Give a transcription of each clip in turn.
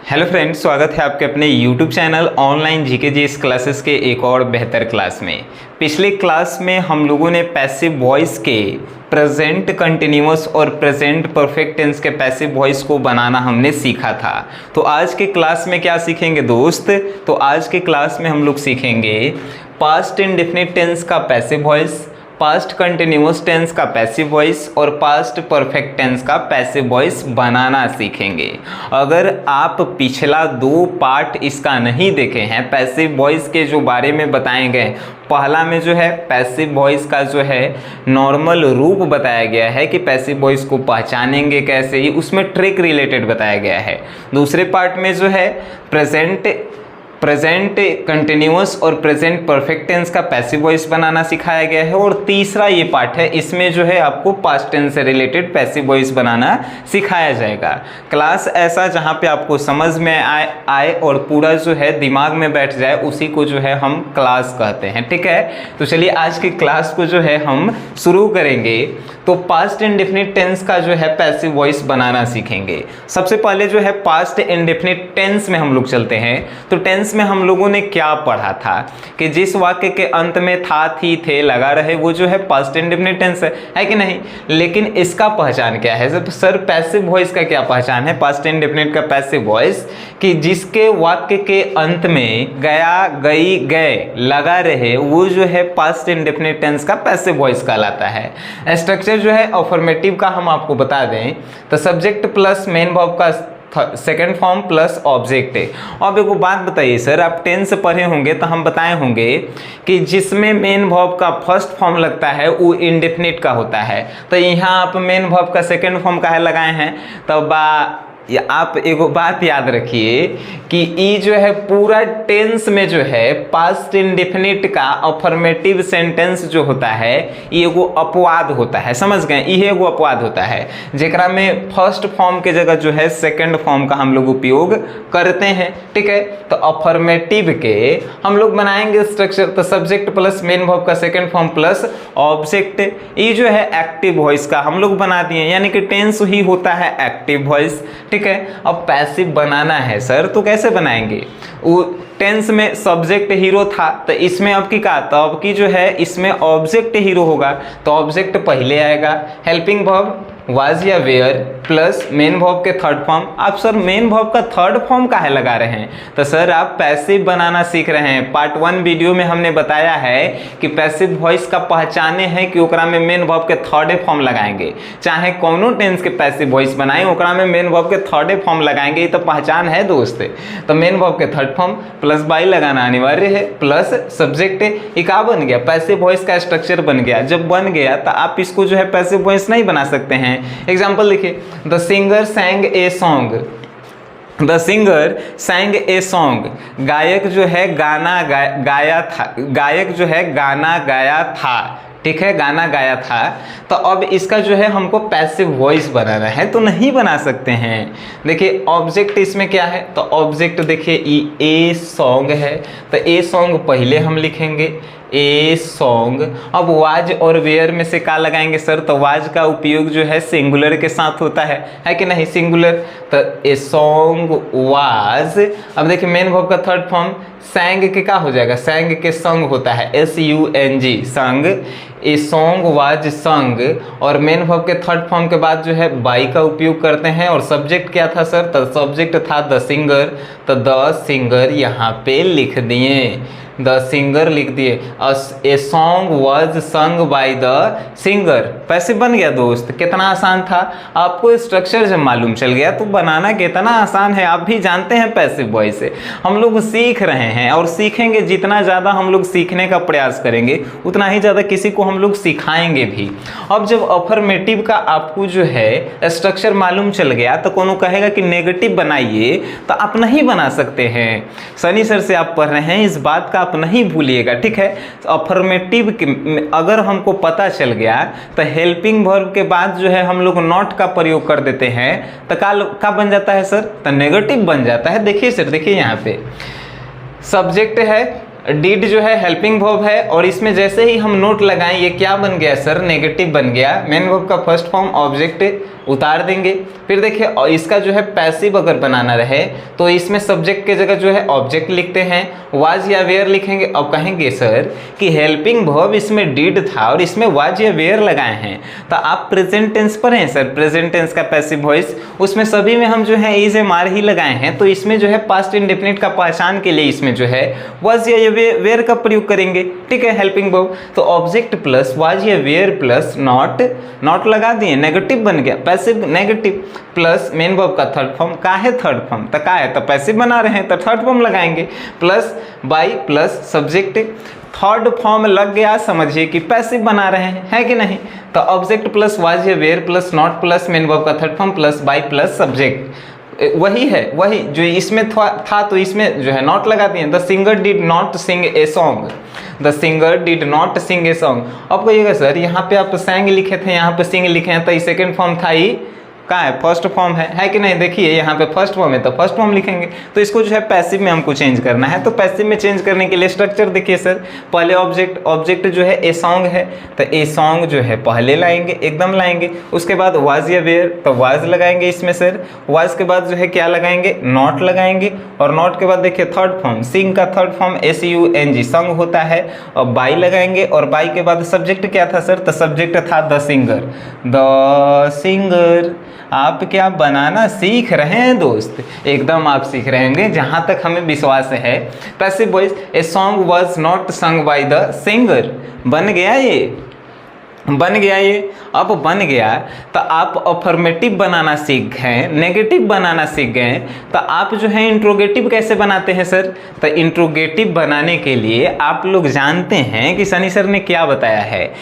Hello friends, स्वागत है आपके अपने YouTube channel online GK GS classes के एक और बेहतर क्लास में। पिछले क्लास में हम लोगों ने पैसिव वॉइस के प्रेजेंट कंटिन्यूअस और प्रेजेंट परफेक्ट टेंस के पैसिव वॉइस को बनाना हमने सीखा था। तो आज के क्लास में क्या सीखेंगे दोस्त? तो आज के क्लास में हम लोग सीखेंगे पास्ट इंडेफिनिट टेंस का passive voice, past continuous tense का पैसिव वॉइस और पास्ट परफेक्ट टेंस का पैसिव वॉइस बनाना सीखेंगे। अगर आप पिछला दो पार्ट इसका नहीं देखे हैं, पैसिव वॉइस के जो बारे में बताए गए, पहला में जो है पैसिव वॉइस का जो है नॉर्मल रूप बताया गया है कि पैसिव वॉइस को पहचानेंगे कैसे, ही उसमें ट्रिक रिलेटेड बताया गया है। दूसरे पार्ट में जो है प्रेजेंट कंटिन्यूअस और प्रेजेंट परफेक्ट टेंस का पैसिव वॉइस बनाना सिखाया गया है। और तीसरा ये पार्ट है, इसमें जो है आपको पास्ट टेंस से रिलेटेड पैसिव वॉइस बनाना सिखाया जाएगा। क्लास ऐसा जहाँ पे आपको समझ में आए और पूरा जो है दिमाग में बैठ जाए, उसी को जो है हम क्लास कहते हैं। ठीक है, तो चलिए आज की क्लास को जो है हम शुरू करेंगे। तो पास्ट इंडेफिनिट टेंस का जो है पैसिव वॉइस बनाना सीखेंगे। सबसे पहले जो है पास्ट इंडेफिनिट टेंस में हम लोग चलते हैं। तो टेंस में हम लोगों ने क्या पढ़ा था कि जिस वाक्य के अंत में था, थी, थे लगा रहे, वो जो है पास्ट इंडेफिनिट टेंस है कि नहीं? लेकिन इसका पहचान क्या है सर? पैसिव वॉइस का क्या पहचान है पास्ट इंडेफिनिट का पैसिव वॉइस? कि जिसके वाक्य के अंत में गया, गई, गए लगा रहे, वो जो है पास्ट इंडेफिनिट टेंस का पैसिव वॉइस कहलाता है। स्ट्रक्चर जो है अफर्मेटिव का हम आपको बता दें तो सब्जेक्ट प्लस मेन वर्ब का सेकेंड फॉर्म प्लस ऑब्जेक्ट है। अब एक बात बताइए सर, आप टेंस पढ़े होंगे तो हम बताए होंगे कि जिसमें मेन वर्ब का फर्स्ट फॉर्म लगता है वो इंडेफिनिट का होता है। तो यहाँ आप मेन वर्ब का सेकेंड फॉर्म काहे लगाए हैं? तो आप एक बात याद रखिए कि ई जो है पूरा टेंस में जो है पास्ट इंडेफिनिट का अफर्मेटिव सेंटेंस जो होता है ये एगो अपवाद होता है। समझ गए? ये एगो अपवाद होता है जेकरा में फर्स्ट फॉर्म के जगह जो है सेकंड फॉर्म का हम लोग उपयोग करते हैं। ठीक है, तो अफर्मेटिव के हम लोग बनाएंगे स्ट्रक्चर, तो सब्जेक्ट प्लस मेन वर्ब का सेकंड फॉर्म प्लस ऑब्जेक्ट। ये जो है एक्टिव वॉइस का हम लोग बना दिए, यानी कि टेंस ही होता है एक्टिव वॉइस। ठीक है, अब पैसिव बनाना है सर, तो कैसे बनाएंगे? वो टेंस में सब्जेक्ट हीरो था, तो इसमें अब की का, तो अब की जो है इसमें ऑब्जेक्ट हीरो होगा, तो ऑब्जेक्ट पहले आएगा। हेल्पिंग वर्ब वाज या वेयर प्लस मेन वर्ब के थर्ड फॉर्म। आप सर मेन वर्ब का थर्ड फॉर्म काहे लगा रहे हैं? तो सर आप पैसिव बनाना सीख रहे हैं। पार्ट 1 वीडियो में हमने बताया है कि पैसिव वॉइस का पहचाने हैं कि ओकरा में मेन वर्ब के थर्ड फॉर्म लगाएंगे। चाहे कौनो टेंस के पैसिव वॉइस बनाए, ओकरा में मेन वर्ब के थर्ड फॉर्म लगाएंगे, ये तो पहचान है दोस्त। तो मेन वर्ब के थर्ड फॉर्म प्लस बाई लगाना अनिवार्य है, प्लस सब्जेक्ट। ये क्या बन गया? पैसिव वॉइस का स्ट्रक्चर बन गया। जब बन गया तो आप इसको जो है पैसिव वॉइस नहीं बना सकते हैं। एग्जाम्पल देखिए, the singer सैंग A song. The singer सैंग a song, गायक जो है गाना गाया था, गायक जो है गाना गाया था। ठीक है, गाना गाया था। तो अब इसका जो है हमको पैसिव वॉइस बनाना है, तो नहीं बना सकते हैं। देखिए ऑब्जेक्ट इसमें क्या है, तो ऑब्जेक्ट देखिए ए सॉन्ग है, तो ए सॉन्ग पहले हम लिखेंगे, ए सॉन्ग। अब वाज और वेयर में से क्या लगाएंगे सर? तो वाज का उपयोग जो है सिंगुलर के साथ होता है कि नहीं? सिंगुलर, तो ए सॉन्ग वाज। अब देखिए मेन वर्ब का थर्ड फॉर्म सैंग के क्या हो जाएगा? सैंग के संग होता है, SUNG संग। ए सॉन्ग वाज संग, और मेन वर्ब के थर्ड फॉर्म के बाद जो है बाई का उपयोग करते हैं। और सब्जेक्ट क्या था सर? तो सब्जेक्ट था द सिंगर, तो द सिंगर यहाँ पे लिख दिए, द सिंगर लिख दिए। A song was sung by the singer. Passive बन गया दोस्त। कितना आसान था? आपको स्ट्रक्चर जब मालूम चल गया तो बनाना कितना आसान है। आप भी जानते हैं पैसिव वॉइस से हम लोग सीख रहे हैं और सीखेंगे। जितना ज़्यादा हम लोग सीखने का प्रयास करेंगे उतना ही ज़्यादा किसी को हम लोग सिखाएंगे भी। अब जब अफर्मेटिव का आपको जो है स्ट्रक्चर मालूम चल गया तो कोनो कहेगा कि नेगेटिव बनाइए, तो आप नहीं बना सकते हैं। सनी सर से आप पढ़ रहे हैं, इस बात का आप नहीं भूलिएगा। ठीक है, तो अफर्मेटिव अगर हमको पता चल गया तो हेल्पिंग वर्ब के बाद जो है हम लोग नॉट का प्रयोग कर देते हैं, तो का बन जाता है सर? तो नेगेटिव बन जाता है। देखिए सर, देखिए यहाँ पे सब्जेक्ट है, डिड जो है हेल्पिंग वर्ब है, और इसमें जैसे ही हम नोट लगाएं ये क्या बन गया सर? नेगेटिव बन गया। मेन वर्ब का फर्स्ट फॉर्म ऑब्जेक्ट उतार देंगे। फिर देखिए और इसका जो है पैसिव अगर बनाना रहे तो इसमें सब्जेक्ट के जगह जो है ऑब्जेक्ट लिखते हैं, वाज या वेयर लिखेंगे। अब कहेंगे सर कि हेल्पिंग वर्ब इसमें डिड था और इसमें वाज या वेयर लगाए हैं, तो आप प्रेजेंट टेंस पर हैं सर, प्रेजेंट टेंस का पैसिव वॉइस, उसमें सभी में हम जो है इज एम आर ही लगाए हैं, तो इसमें जो है पास्ट इंडेफिनिट का पहचान के लिए इसमें जो है वाज या वेयर का प्रयोग करेंगे। ठीक है, हेल्पिंग वर्ब तो ऑब्जेक्ट प्लस वाज या वेयर प्लस नॉट लगा दिए, नेगेटिव बन गया, passive negative, plus main verb का थर्ड फॉर्म, का है थर्ड फॉर्म, तो का है तो पैसिव बना रहे हैं तो थर्ड फॉर्म लगाएंगे, plus by plus subject, third form लग गया, समझिए कि पैसिव बना रहे हैं, है कि नहीं। तो ऑब्जेक्ट प्लस वाज या were plus not plus main verb का third form plus by plus subject, वही है वही जो इसमें था तो इसमें जो है नॉट लगा दिए। The singer did not sing a song, the singer did not sing a song. अब कहिएगा सर यहाँ पे आप सैंग लिखे थे, यहाँ पे सिंग लिखे हैं, तो ये सेकेंड फॉर्म था, ही कहाँ है फर्स्ट फॉर्म है कि नहीं। देखिए यहाँ पे फर्स्ट फॉर्म है तो फर्स्ट फॉर्म लिखेंगे, तो इसको जो है पैसिव में हमको चेंज करना है। तो पैसिव में चेंज करने के लिए स्ट्रक्चर देखिए सर, पहले ऑब्जेक्ट जो है ए सॉन्ग है तो ए सॉन्ग जो है पहले लाएंगे, एकदम लाएंगे, उसके बाद वाज या वेयर तो वाज लगाएंगे इसमें सर, वाज के बाद जो है क्या लगाएंगे, नॉट लगाएंगे, और नॉट के बाद देखिए थर्ड फॉर्म, सिंग का थर्ड फॉर्म SUNG संग होता है, और बाई लगाएंगे, और बाई के बाद सब्जेक्ट क्या था सर, तो सब्जेक्ट था द सिंगर, द सिंगर। आप क्या बनाना सीख रहे हैं दोस्त, एकदम आप सीख रहे होंगे जहाँ तक हमें विश्वास है। Passive voice, a song was not sung by the singer, बन गया ये, बन गया ये। अब बन गया तो आप अफर्मेटिव बनाना सीख गए, नेगेटिव बनाना सीख गए, तो आप जो है इंट्रोगेटिव कैसे बनाते हैं सर, तो इंट्रोगेटिव बनाने के लिए आप लोग जानते हैं कि सनी सर ने क्या बताया है,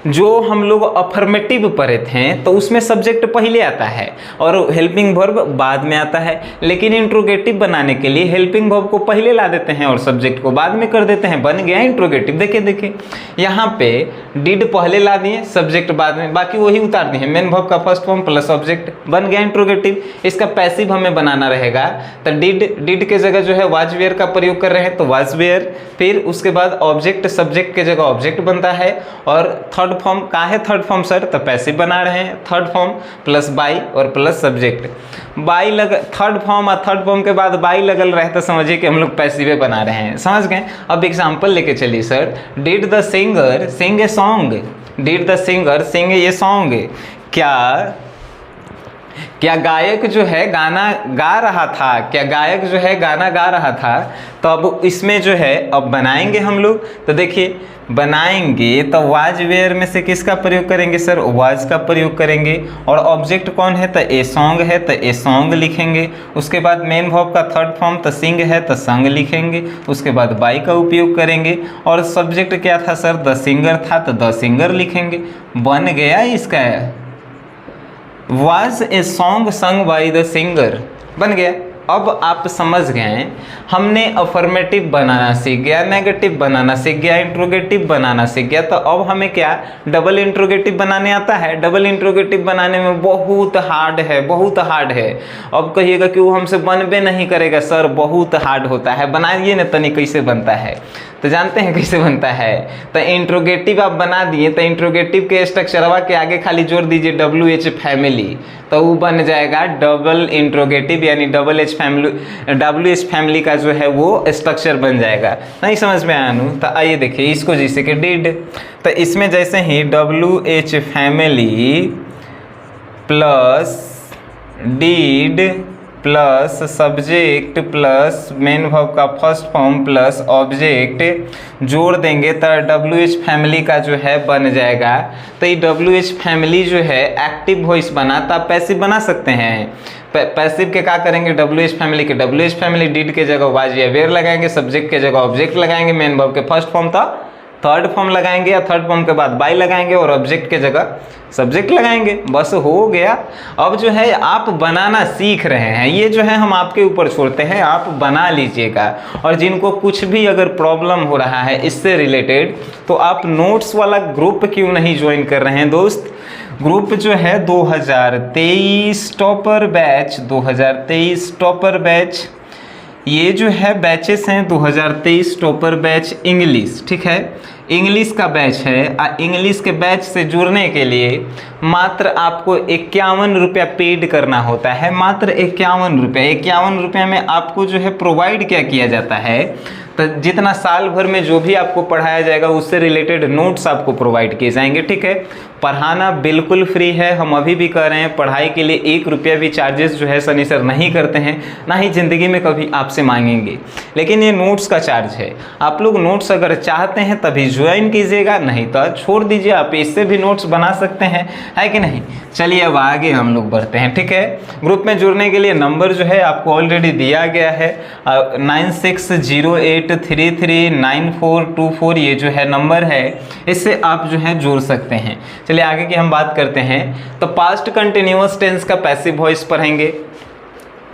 जो हम लोग अफर्मेटिव पढ़े थे तो उसमें सब्जेक्ट पहले आता है और हेल्पिंग वर्ब बाद में आता है, लेकिन इंट्रोगेटिव बनाने के लिए हेल्पिंग वर्ब को पहले ला देते हैं और सब्जेक्ट को बाद में कर देते हैं, बन गया इंट्रोगेटिव। देखिए यहाँ पे डिड पहले ला दिए, सब्जेक्ट बाद में, बाकी वही उतार दिए, मेन वर्ब का फर्स्ट फॉर्म प्लस ऑब्जेक्ट, बन गया इंट्रोगेटिव। इसका पैसिव हमें बनाना रहेगा तो डिड के जगह जो है वाज वेयर का प्रयोग कर रहे हैं तो वाज वेयर, फिर उसके बाद ऑब्जेक्ट सब्जेक्ट के जगह ऑब्जेक्ट बनता है, और थर्ड फॉर्म का है थर्ड फॉर्म सर, तो पैसिव बना रहे हैं, थर्ड फॉर्म प्लस बाई और प्लस सब्जेक्ट, बाई लग थर्ड फॉर्म और थर्ड फॉर्म के बाद बाई लगल रहे तो समझिए कि हम लोग पैसिव बना रहे हैं, समझ गए। अब एग्जांपल लेके चलिए sir, did the singer sing a song, did the singer sing a song, क्या गायक जो है गाना गा रहा था, क्या गायक जो है गाना गा रहा था। तो अब इसमें जो है अब बनाएंगे हम लोग, तो देखिए बनाएंगे तो वाज वेयर में से किसका प्रयोग करेंगे सर, वाज का प्रयोग करेंगे, और ऑब्जेक्ट कौन है तो ए सॉन्ग है तो ए सॉन्ग लिखेंगे, उसके बाद मेन वर्ब का थर्ड फॉर्म तो सिंग है तो संग लिखेंगे, उसके बाद बाई का उपयोग करेंगे, और सब्जेक्ट क्या था सर, द सिंगर था तो द सिंगर लिखेंगे, बन गया इसका was a song sung by the singer, बन गया। अब आप समझ गए, हमने अफर्मेटिव बनाना सीख गया, नेगेटिव बनाना सीख गया, इंट्रोगेटिव बनाना सीख गया, तो अब हमें क्या डबल इंट्रोगेटिव बनाने आता है। डबल इंट्रोगेटिव बनाने में बहुत हार्ड है, बहुत हार्ड है। अब कहिएगा कि वो हमसे बनबे नहीं करेगा सर, बहुत हार्ड होता है, बनाइए ना तनी कैसे बनता है, तो जानते हैं कैसे बनता है। तो इंट्रोगेटिव आप बना दिए तो इंट्रोगेटिव के स्ट्रक्चरवा के आगे खाली जोड़ दीजिए WH फैमिली, तो वो बन जाएगा डबल इंट्रोगेटिव, यानी WH फैमिली का जो है वो स्ट्रक्चर बन जाएगा। नहीं समझ में आया? तो आइए देखिए इसको, जैसे कि डिड, तो इसमें जैसे ही WH family plus did plus subject plus main verb का फर्स्ट फॉर्म प्लस ऑब्जेक्ट जोड़ देंगे तो WH फैमिली का जो है बन जाएगा। तो ये WH फैमिली जो है एक्टिव वॉइस बना, तो आप पैसिव बना सकते हैं। पैसिव के क्या करेंगे, WH फैमिली के WH फैमिली, डिड के जगह वाज या वेयर लगाएंगे, सब्जेक्ट के जगह ऑब्जेक्ट लगाएंगे, मेन वर्ब के फर्स्ट फॉर्म था थर्ड फॉर्म लगाएंगे, या थर्ड फॉर्म के बाद बाई लगाएंगे, और ऑब्जेक्ट के जगह सब्जेक्ट लगाएंगे, बस हो गया। अब जो है आप बनाना सीख रहे हैं, ये जो है हम आपके ऊपर छोड़ते हैं, आप बना लीजिएगा। और जिनको कुछ भी अगर प्रॉब्लम हो रहा है इससे रिलेटेड, तो आप नोट्स वाला ग्रुप क्यों नहीं ज्वाइन कर रहे हैं दोस्त। ग्रुप जो है 2023 टॉपर बैच, 2023 टॉपर बैच, ये जो है बैचेस हैं 2023 टॉपर बैच इंग्लिश, ठीक है। इंग्लिश का बैच है, इंग्लिश के बैच से जुड़ने के लिए मात्र आपको 51 रुपया पेड करना होता है, मात्र 51 रुपये। 51 रुपये में आपको जो है प्रोवाइड क्या किया जाता है, तो जितना साल भर में जो भी आपको पढ़ाया जाएगा उससे रिलेटेड नोट्स आपको प्रोवाइड किए जाएंगे। ठीक है, पढ़ाना बिल्कुल फ्री है। हम अभी भी कह रहे हैं, पढ़ाई के लिए 1 रुपया भी चार्जेस जो है सनी सर नहीं करते हैं, ना ही ज़िंदगी में कभी आपसे मांगेंगे। लेकिन ये नोट्स का चार्ज है। आप लोग नोट्स अगर चाहते हैं तभी ज्वाइन कीजिएगा, नहीं तो छोड़ दीजिए, आप इससे भी नोट्स बना सकते हैं, है कि नहीं। चलिए अब आगे हम लोग बढ़ते हैं। ठीक है, ग्रुप में जुड़ने के लिए नंबर जो है आपको ऑलरेडी दिया गया है, 9608339424 ये जो है नंबर है, इससे आप जो है जुड़ सकते हैं। चलिए आगे की हम बात करते हैं। तो पास्ट कंटिन्यूअस टेंस का पैसिव वॉइस पढ़ेंगे।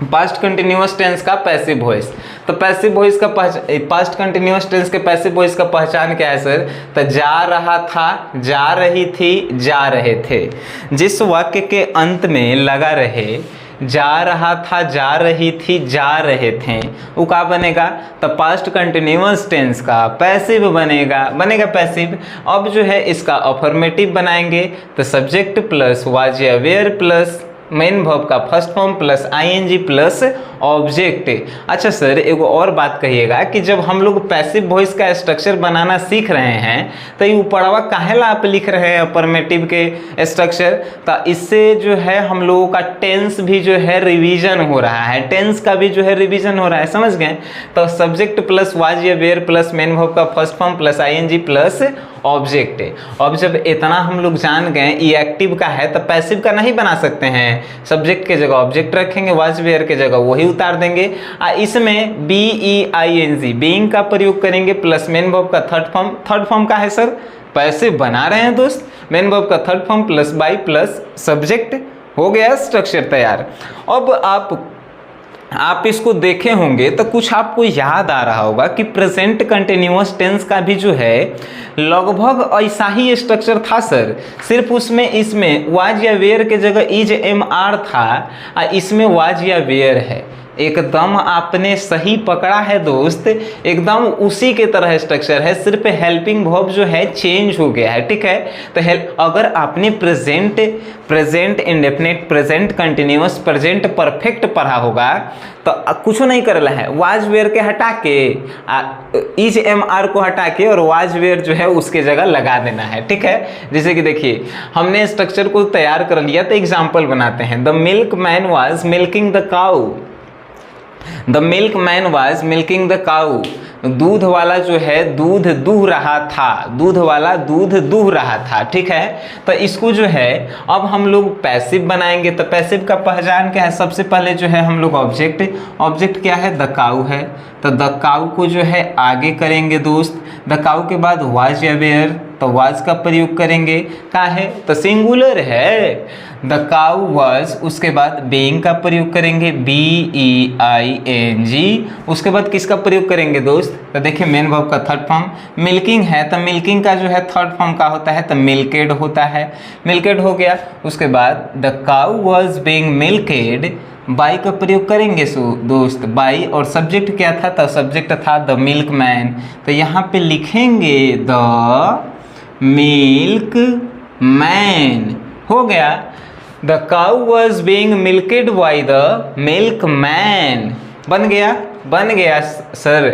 पास्ट कंटिन्यूअस टेंस का पैसिव वॉइस, तो पैसिव वॉइस का पास्ट कंटिन्यूअस टेंस के पैसिव वॉइस का पहचान क्या है सर, तो जा रहा था, जा रही थी, जा रहे थे। जिस वाक्य के अंत में लगा रहे जा रहा था, जा रही थी, जा रहे थे, वो क्या बनेगा, तो पास्ट कंटिन्यूअस टेंस का पैसिव बनेगा पैसिव। अब जो है इसका अफर्मेटिव बनाएंगे, तो सब्जेक्ट प्लस वाज या वेयर प्लस मेन वर्ब का first form plus ING plus object. अच्छा सर एक और बात कहिएगा कि जब हम लोग पैसिव वॉइस का स्ट्रक्चर बनाना सीख रहे हैं तो ये ऊपरवा काहे ला आप लिख रहे हैं अफर्मेटिव के स्ट्रक्चर, तो इससे जो है हम लोगों का टेंस भी जो है रिवीजन हो रहा है, टेंस का भी जो है रिवीजन हो रहा है, समझ गए। तो सब्जेक्ट प्लस वाज या वेयर प्लस मेन वर्ब का first form plus ING plus object. अब जब इतना हम लोग जान गए ये एक्टिव का है तो पैसिव का नहीं बना सकते हैं, सब्जेक्ट के जगह ऑब्जेक्ट रखेंगे, वाज वेयर के जगह वही उतार देंगे। इसमें BEING बीइंग का प्रयोग करेंगे प्लस मेन वर्ब का थर्ड फॉर्म का है सर, पैसिव बना रहे हैं दोस्त, मेन वर्ब का third form plus by plus subject, हो गया स्ट्रक्चर तैयार। अब आप इसको देखे होंगे तो कुछ आपको याद आ रहा होगा कि प्रेजेंट कंटिन्यूअस टेंस का भी जो है लगभग ऐसा ही स्ट्रक्चर था सर, सिर्फ इसमें वाज या वेयर के जगह इज MR था, इसमें वाज या वेयर है। एकदम आपने सही पकड़ा है दोस्त, एकदम उसी के तरह स्ट्रक्चर है, सिर्फ हेल्पिंग वर्ब जो है चेंज हो गया है। ठीक है, तो अगर आपने present indefinite, present continuous, present perfect पढ़ा होगा तो कुछ नहीं करना है, वाज वेयर के हटा के इज MR को हटा के और वाज वेयर जो है उसके जगह लगा देना है। ठीक है, जैसे कि देखिए हमने स्ट्रक्चर को तैयार कर लिया तो एग्जाम्पल बनाते हैं। The milk man was milking the cow, the milk man was milking the cow, दूध वाला जो है दूध दूह रहा था, दूध वाला दूध दूह रहा था। ठीक है, तो इसको जो है अब हम लोग पैसिव बनाएंगे। तो पैसिव का पहचान क्या है, सबसे पहले जो है हम लोग ऑब्जेक्ट क्या है, द काऊ है, तो द काऊ को जो है आगे करेंगे दोस्त, द काऊ के बाद वाज या वेयर, तो वाज का प्रयोग करेंगे, का है तो सिंगुलर है, द काऊ वाज, उसके बाद बीइंग का प्रयोग करेंगे BEING, उसके बाद किसका प्रयोग करेंगे दोस्त, तो देखिए मेन वर्ब का थर्ड फॉर्म, मिल्किंग है तो मिल्किंग का जो है थर्ड फॉर्म का होता है तो मिल्केड होता है, मिल्केड हो गया। उसके बाद the cow was being milked, by का प्रयोग करेंगे दोस्त, बाई, और सब्जेक्ट क्या था, तो सब्जेक्ट था द मिल्क मैन, तो यहाँ पे लिखेंगे द मिल्क मैन, हो गया। The cow was being milked by the milk man, बन गया सर,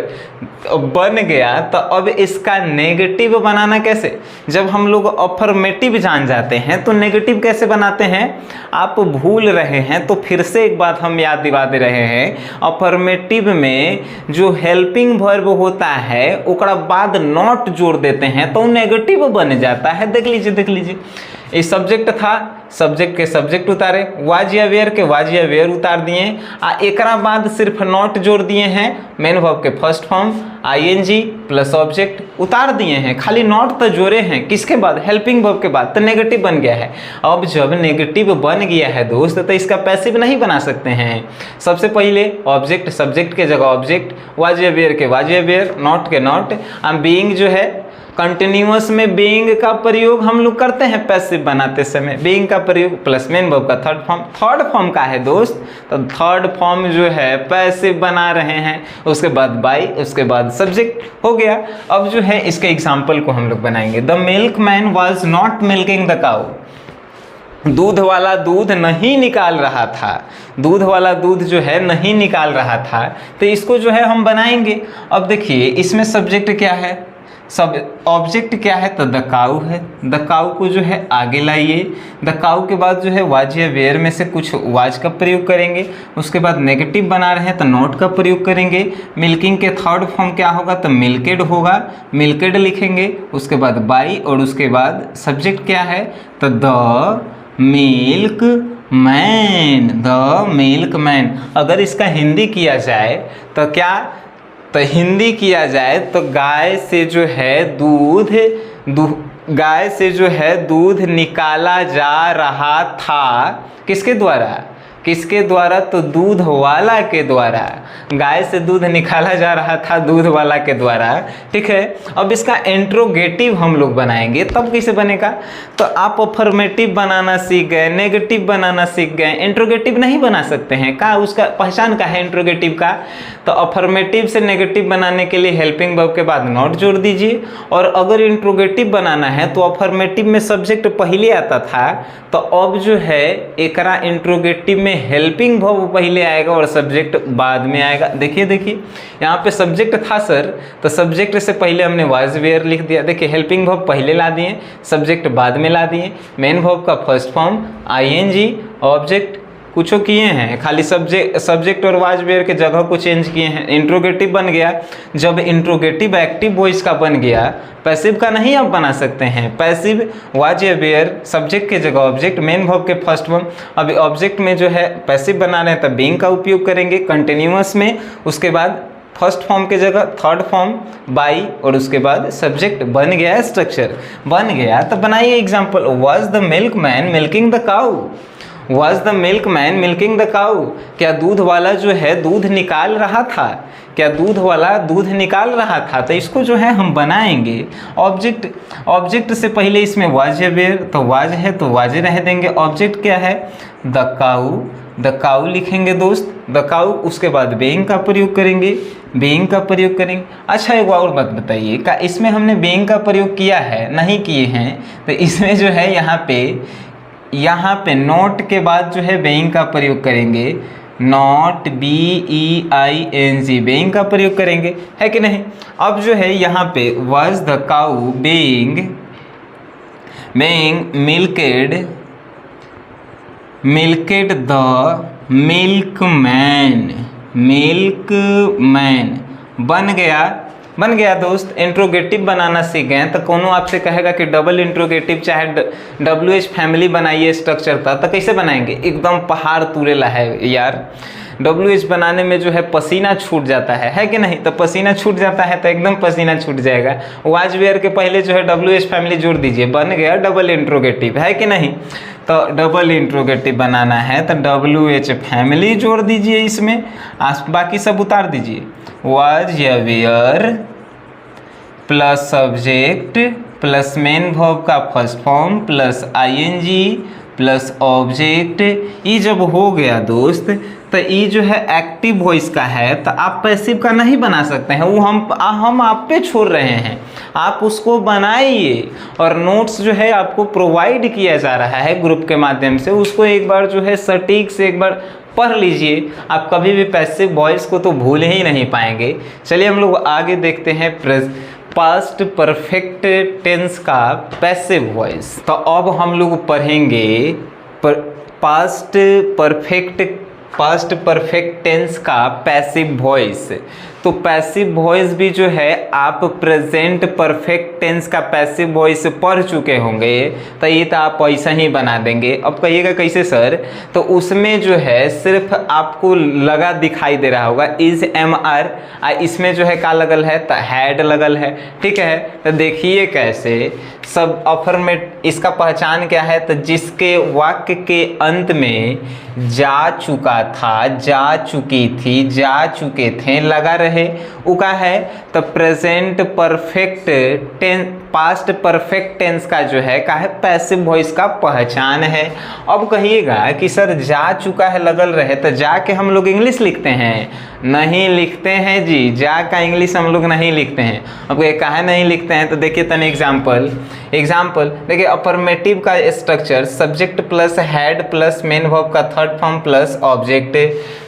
बन गया। तो अब इसका नेगेटिव बनाना कैसे, जब हम लोग अफर्मेटिव जान जाते हैं तो नेगेटिव कैसे बनाते हैं, आप भूल रहे हैं तो फिर से एक बात हम याद दिला दे रहे हैं। अफर्मेटिव में जो हेल्पिंग वर्ब होता है ओकरा बाद नॉट जोड़ देते हैं तो नेगेटिव बन जाता है। देख लीजिए ये सब्जेक्ट था, सब्जेक्ट के सब्जेक्ट उतारे, वाज या वेयर के वाज या वेयर उतार दिए, एकरा बाद सिर्फ नॉट जोड़ दिए हैं, मेन वर्ब के first form ING plus object उतार दिए हैं, खाली नॉट तो जोड़े हैं, किसके बाद, हेल्पिंग वर्ब के बाद, तो नेगेटिव बन गया है। अब जब नेगेटिव बन गया है दोस्त तो इसका पैसिव नहीं बना सकते हैं। सबसे पहले ऑब्जेक्ट, सब्जेक्ट के जगह ऑब्जेक्ट, वाज या वेयर के वाज या वेयर, नॉट के नॉट, बीइंग जो है कंटिन्यूअस में बीइंग का प्रयोग हम लोग करते हैं पैसिव बनाते समय, बीइंग का प्रयोग प्लस मेन वर्ब का थर्ड फॉर्म का है दोस्त, तो थर्ड फॉर्म जो है पैसिव बना रहे हैं, उसके बाद बाई, उसके बाद सब्जेक्ट हो गया। अब जो है इसके एग्जाम्पल को हम लोग बनाएंगे। The milk man was not milking the cow, दूध वाला दूध नहीं निकाल रहा था, दूध वाला दूध जो है नहीं निकाल रहा था, तो इसको जो है हम बनाएंगे। अब देखिए इसमें सब्जेक्ट क्या है, सब ऑब्जेक्ट क्या है, तो द काऊ है, द काऊ को जो है आगे लाइए, द काऊ के बाद जो है वाज या वेयर में से कुछ वाज का प्रयोग करेंगे, उसके बाद नेगेटिव बना रहे हैं तो नॉट का प्रयोग करेंगे। मिल्किंग के थर्ड फॉर्म क्या होगा, तो मिल्केड होगा, मिल्केड लिखेंगे, उसके बाद बाई और उसके बाद सब्जेक्ट क्या है, तो the milk man, the milk man. अगर इसका हिंदी किया जाए तो क्या, तो हिंदी किया जाए तो गाय से जो है गाय से जो है दूध निकाला जा रहा था, किसके द्वारा, किसके द्वारा, तो दूध वाला के द्वारा, गाय से दूध निकाला जा रहा था दूध वाला के द्वारा। ठीक है, अब इसका इंट्रोगेटिव हम लोग बनाएंगे, तब कैसे बनेगा, तो आप अफर्मेटिव बनाना सीख गए, नेगेटिव बनाना सीख गए, इंट्रोगेटिव नहीं बना सकते हैं का, उसका पहचान का है इंट्रोगेटिव का, तो अफर्मेटिव से नेगेटिव बनाने के लिए हेल्पिंग वर्ब के बाद नॉट जोड़ दीजिए। और अगर इंट्रोगेटिव बनाना है तो अफर्मेटिव में सब्जेक्ट पहले आता था, तो अब जो है एकरा इंट्रोगेटिव में हेल्पिंग वर्ब पहले आएगा और सब्जेक्ट बाद में आएगा। देखिए यहाँ पे सब्जेक्ट था सर, तो सब्जेक्ट से पहले हमने वाज वेयर लिख दिया। देखिए हेल्पिंग वर्ब पहले ला दिए, सब्जेक्ट बाद में ला दिए, मेन वर्ब का फर्स्ट फॉर्म आईएनजी, ऑब्जेक्ट कुछ किए हैं, खाली सब्जेक्ट और वाज वेयर के जगह को चेंज किए हैं, इंट्रोगेटिव बन गया। जब इंट्रोगेटिव एक्टिव वॉइस का बन गया, पैसिव का नहीं आप बना सकते हैं, पैसिव वाज या वेयर, सब्जेक्ट के जगह ऑब्जेक्ट, मेन वर्ब के फर्स्ट फॉर्म। अभी ऑब्जेक्ट में जो है पैसिव बना रहे हैं तो बीइंग का उपयोग करेंगे कंटिन्यूअस में, उसके बाद फर्स्ट फॉर्म के जगह थर्ड फॉर्म बाई और उसके बाद सब्जेक्ट बन गया, स्ट्रक्चर बन गया। तो बनाइए example, was the milk man milking the cow, Was the milkman milking the cow? क्या दूध वाला जो है दूध निकाल रहा था, क्या दूध वाला दूध निकाल रहा था, तो इसको जो है हम बनाएंगे। ऑब्जेक्ट से पहले इसमें वाज है वेयर, तो वाज है तो वाजे रह देंगे। ऑब्जेक्ट क्या है, द काऊ लिखेंगे दोस्त, द काऊ, उसके बाद बेइंग का प्रयोग करेंगे, बेइंग का प्रयोग करेंगे। अच्छा एक और बात बताइए, क्या इसमें हमने बेइंग का प्रयोग किया है, नहीं किए हैं, तो इसमें जो है यहाँ पे नॉट के बाद जो है बेइंग का प्रयोग करेंगे, नॉट BEING, बेइंग का प्रयोग करेंगे, है कि नहीं। अब जो है यहाँ पे was the cow being milked the milkman बन गया दोस्त। इंट्रोगेटिव बनाना सीख गए, तो कोनो आपसे कहेगा कि डबल इंट्रोगेटिव चाहे WH फैमिली बनाइए स्ट्रक्चर था, तो कैसे बनाएंगे, एकदम पहाड़ तुरेला है यार। WH बनाने में जो है पसीना छूट जाता है कि नहीं, तो पसीना छूट जाता है तो एकदम पसीना छूट जाएगा। वाज वेयर के पहले जो है WH फैमिली जोड़ दीजिए, बन गया डबल इंट्रोगेटिव, है कि नहीं। तो डबल इंट्रोगेटिव बनाना है तो WH फैमिली जोड़ दीजिए इसमें, बाकी सब उतार दीजिए। वाज या were plus subject plus main verb का first form plus ING plus object, ये जब हो गया दोस्त तो ये जो है एक्टिव वॉइस का है, तो आप पैसिव का नहीं बना सकते हैं, वो हम आप पे छोड़ रहे हैं, आप उसको बनाइए। और नोट्स जो है आपको प्रोवाइड किया जा रहा है ग्रुप के माध्यम से, उसको एक बार जो है सटीक से एक बार पढ़ लीजिए, आप कभी भी पैसिव वॉइस को तो भूल ही नहीं पाएंगे। चलिए हम लोग आगे देखते हैं पास्ट परफेक्ट टेंस का पैसिव वॉइस। तो अब हम लोग पढ़ेंगे पास्ट परफेक्ट टेंस का पैसिव वॉइस। तो पैसिव वॉइस भी जो है आप प्रेजेंट परफेक्ट टेंस का पैसिव वॉइस पढ़ चुके होंगे, तो ये तो आप ऐसा ही बना देंगे। अब कहिएगा कैसे सर, तो उसमें जो है सिर्फ आपको लगा दिखाई दे रहा होगा इज MR, इसमें जो है क्या लगल है, तो हैड लगल है, ठीक है। तो देखिए कैसे सब अफर्मेट, इसका पहचान क्या है, तो जिसके वाक्य के अंत में जा चुका था, जा चुकी थी, जा चुके थे लगा रहे रहे वो का है तो present perfect tense, past perfect tense का जो है का है पैसिव वॉइस का पहचान है। अब कहिएगा कि सर जा चुका है लगल रहे तो जा के हम लोग इंग्लिश लिखते हैं, नहीं लिखते हैं जी, जा का इंग्लिश हम लोग नहीं लिखते हैं। अब ये काहे नहीं लिखते हैं तो देखिए तन एग्जाम्पल देखिए अफर्मेटिव का structure subject plus had plus main verb का third form plus object,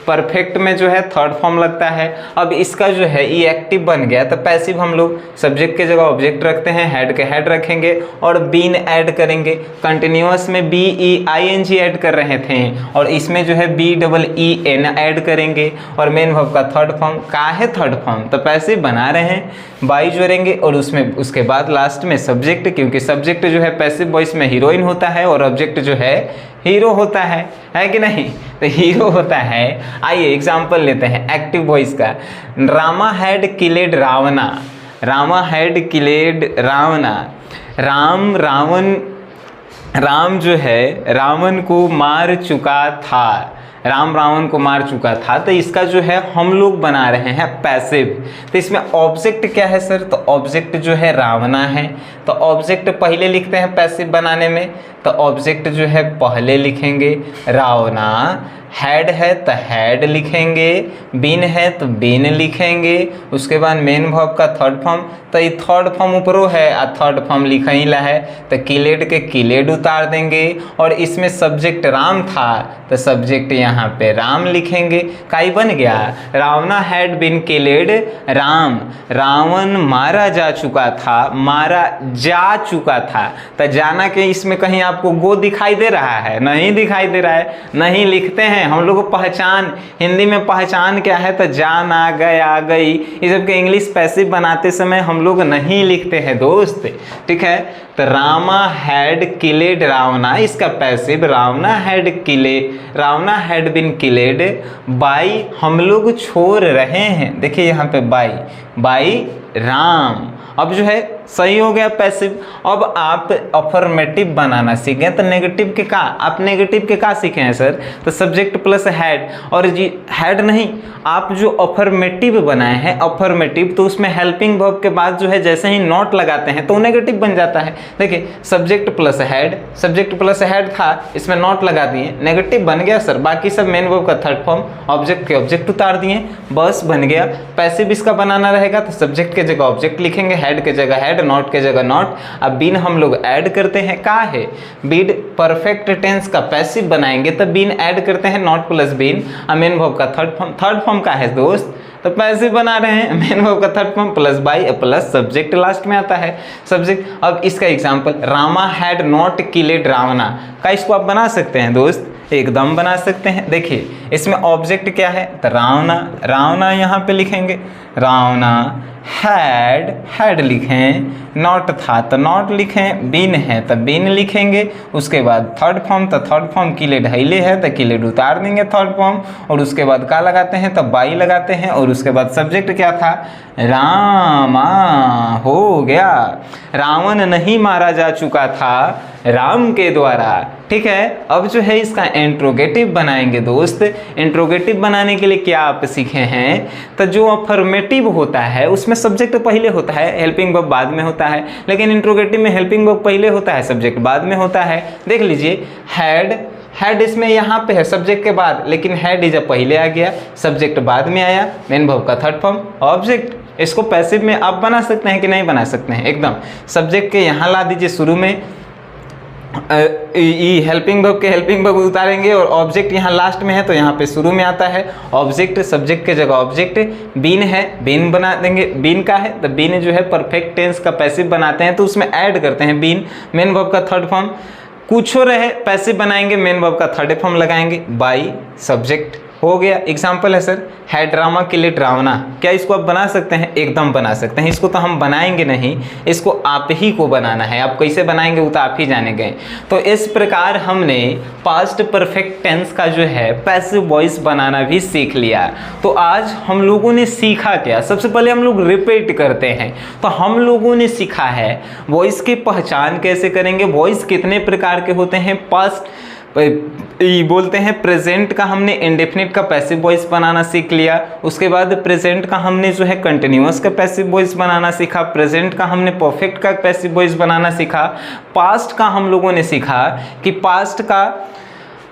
perfect में जो है थर्ड फॉर्म लगता है। अब इसका जो है ये एक्टिव बन गया तो पैसिव हम लोग सब्जेक्ट के जगह ऑब्जेक्ट रखते हैं, हेड के हेड रखेंगे और बीन ऐड करेंगे। कंटिन्यूअस में BEING ऐड कर रहे थे और इसमें जो है BEEN ऐड करेंगे और मेन वर्ब का थर्ड फॉर्म का है थर्ड फॉर्म तो पैसिव बना रहे हैं, बाई जोड़ेंगे और उसमें उसके बाद लास्ट में सब्जेक्ट, क्योंकि सब्जेक्ट जो है पैसिव वॉइस में हीरोइन होता है और ऑब्जेक्ट जो है हीरो होता है कि नहीं, तो हीरो होता है। आइए एग्जाम्पल लेते हैं एक्टिव वॉइस का। Rama had किलेड Rawna, Rama had किलेड रावणा, राम जो है रावण को मार चुका था, राम रावण को मार चुका था, तो इसका जो है हम लोग बना रहे हैं पैसिव। तो इसमें ऑब्जेक्ट क्या है सर, तो ऑब्जेक्ट जो है रावणा है, तो ऑब्जेक्ट पहले लिखते हैं पैसिव बनाने में, तो ऑब्जेक्ट जो है पहले लिखेंगे रावणा, हेड है तो हेड लिखेंगे, बीन है तो बीन लिखेंगे, उसके बाद मेन वर्ब का थर्ड फॉर्म, तो ये थर्ड फॉर्म ऊपरों है और थर्ड फॉर्म लिखा ही ला है तो किलेड के किलेड उतार देंगे और इसमें सब्जेक्ट राम था तो सब्जेक्ट यहाँ पे राम लिखेंगे। काई बन गया, रावणा हैड बीन किलेड राम, रावण मारा जा चुका था, मारा जा चुका था, तो जाना के इसमें कहीं आपको गो दिखाई दे रहा है, नहीं दिखाई दे रहा है, नहीं लिखते हैं हम लोग। पहचान हिंदी में पहचान क्या है, तो जाना, गया, गई, ये सब के इंग्लिश पैसिव बनाते समय हम लोग नहीं लिखते हैं दोस्त, ठीक है। तो रामा हैड किलेड रावणा, इसका पैसिव रावणा हैड किले, रावणा हैड बिन किलेड बाई, हम लोग छोड़ रहे हैं, देखिए यहाँ पे बाई राम। अब जो है सही हो गया पैसिव। अब आप अफर्मेटिव बनाना सीख गए तो नेगेटिव के का, आप नेगेटिव के का सीखे हैं सर, तो सब्जेक्ट प्लस हेड, और जी हेड नहीं, आप जो अफर्मेटिव बनाए हैं अफर्मेटिव, तो उसमें हेल्पिंग वर्ब के बाद जो है जैसे ही नॉट लगाते हैं तो नेगेटिव बन जाता है। देखिए subject plus head, subject plus head था, इसमें नॉट लगा दिए, नेगेटिव बन गया सर। बाकी सब मेन वर्ब का थर्ड फॉर्म, ऑब्जेक्ट के ऑब्जेक्ट उतार दिए, बस बन गया। पैसिव इसका बनाना रहेगा तो सब्जेक्ट के जगह ऑब्जेक्ट लिखेंगे, हेड के जगह हेड, नॉट के जगह नॉट। अब बीन हम लोग ऐड करते हैं, का है बीन परफेक्ट टेंस का पैसिव बनाएंगे तब बीन ऐड करते हैं, not plus been, main verb का थर्ड फॉर्म का है दोस्त, तो पैसिव बना रहे हैं, मेन वर्ब का third form plus by plus subject last में आता है सब्जेक्ट। अब इसका example Rama had not killed Ravana का, इसको आप बना सकते हैं दोस्त, एकदम बना सकते हैं। देखिए इसमें ऑब्जेक्ट क्या है, तो रावणा यहाँ पे लिखेंगे, रावणा हैड लिखें, नॉट था तो नॉट लिखें, बीन है तो बीन लिखेंगे, उसके बाद थर्ड फॉर्म, तो थर्ड फॉर्म किलेड हाइले है तो किलेड उतार देंगे थर्ड फॉर्म, और उसके बाद का लगाते हैं तो बाई लगाते हैं, और उसके बाद सब्जेक्ट क्या था, रामा, हो गया। रावण नहीं मारा जा चुका था राम के द्वारा, ठीक है। अब जो है इसका इंट्रोगेटिव बनाएंगे दोस्त। इंट्रोगेटिव बनाने के लिए क्या आप सीखे हैं, तो जो अफर्मेटिव होता है उसमें सब्जेक्ट पहले होता है, हेल्पिंग वर्ब बाद में होता है, लेकिन इंट्रोगेटिव में हेल्पिंग वर्ब पहले होता है, सब्जेक्ट बाद में होता है। देख लीजिए हैड इसमें यहाँ पे है सब्जेक्ट के बाद, लेकिन हैड इज पहले आ गया, सब्जेक्ट बाद में आया, मेन वर्ब का थर्ड फॉर्म ऑब्जेक्ट। इसको पैसिव में आप बना सकते हैं कि नहीं बना सकते हैं, एकदम सब्जेक्ट के यहाँ ला दीजिए शुरू में, हेल्पिंग वर्ब के हेल्पिंग वर्ब उतारेंगे और ऑब्जेक्ट यहाँ लास्ट में है तो यहाँ पे शुरू में आता है ऑब्जेक्ट, सब्जेक्ट के जगह ऑब्जेक्ट। बीन है, बीन बना देंगे, बीन का है तो बीन जो है परफेक्ट टेंस का पैसिव बनाते हैं तो उसमें ऐड करते हैं बीन, मेन वर्ब का थर्ड फॉर्म। कुछ रहे पैसिव बनाएंगे, मेन वर्ब का थर्ड फॉर्म लगाएंगे, बाई सब्जेक्ट, हो गया। एग्जाम्पल है सर हैड रामा किलेड रावणा, क्या इसको आप बना सकते हैं, एकदम बना सकते हैं। इसको तो हम बनाएंगे नहीं, इसको आप ही को बनाना है, आप कैसे बनाएंगे वो तो आप ही जाने गए। तो इस प्रकार हमने पास्ट परफेक्ट टेंस का जो है पैसिव वॉइस बनाना भी सीख लिया। तो आज हम लोगों ने सीखा क्या, सबसे पहले हम लोग रिपीट करते हैं। तो हम लोगों ने सीखा है वॉइस की पहचान कैसे करेंगे, वॉइस कितने प्रकार के होते हैं, पास्ट बोलते हैं प्रेजेंट का हमने इंडेफिनिट का पैसिव वॉइस बनाना सीख लिया। उसके बाद प्रेजेंट का हमने जो है कंटिन्यूअस का पैसिव वॉइस बनाना सीखा। प्रेजेंट का हमने परफेक्ट का पैसिव वॉइस बनाना सीखा। पास्ट का हम लोगों ने सीखा कि पास्ट का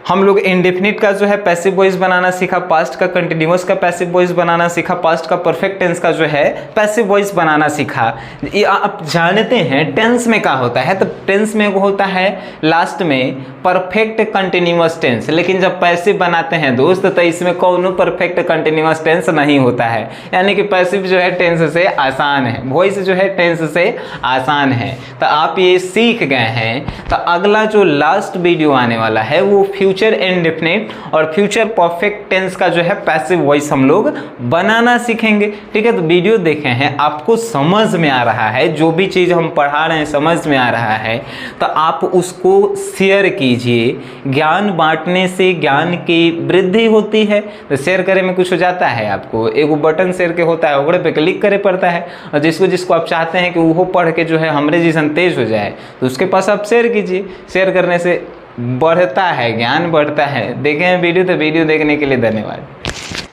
हम लोग इंडेफिनिट का जो है पैसिव वॉइस बनाना सीखा, पास्ट का कंटिन्यूअस का पैसिव वॉइस बनाना सीखा, पास्ट का परफेक्ट टेंस का जो है पैसिव वॉइस बनाना सीखा। ये आप जानते हैं टेंस में क्या होता है, तो टेंस में वो होता है लास्ट में परफेक्ट कंटिन्यूअस टेंस, लेकिन जब पैसिव बनाते हैं दोस्त तो इसमें कौन परफेक्ट कंटिन्यूअस टेंस नहीं होता है, यानी कि पैसिव जो है टेंस से आसान है, वॉइस जो है टेंस से आसान है। तो आप ये सीख गए हैं। तो अगला जो लास्ट वीडियो आने वाला है वो फ्यूचर इंडेफिनिट और फ्यूचर परफेक्ट टेंस का जो है पैसिव वॉइस हम लोग बनाना सीखेंगे। ठीक है, तो वीडियो देखे हैं, आपको समझ में आ रहा है, जो भी चीज़ हम पढ़ा रहे हैं समझ में आ रहा है, तो आप उसको शेयर कीजिए। ज्ञान बांटने से ज्ञान की वृद्धि होती है। तो शेयर करे में कुछ हो जाता है, आपको एक बटन शेयर के होता है, ओकड़े पे क्लिक करे पड़ता है, और जिसको जिसको आप चाहते हैं कि वो पढ़ के जो है हमरे जैसन तेज हो जाए, तो उसके पास आप शेयर कीजिए। शेयर करने से बढ़ता है, ज्ञान बढ़ता है। देखें वीडियो, तो वीडियो देखने के लिए धन्यवाद।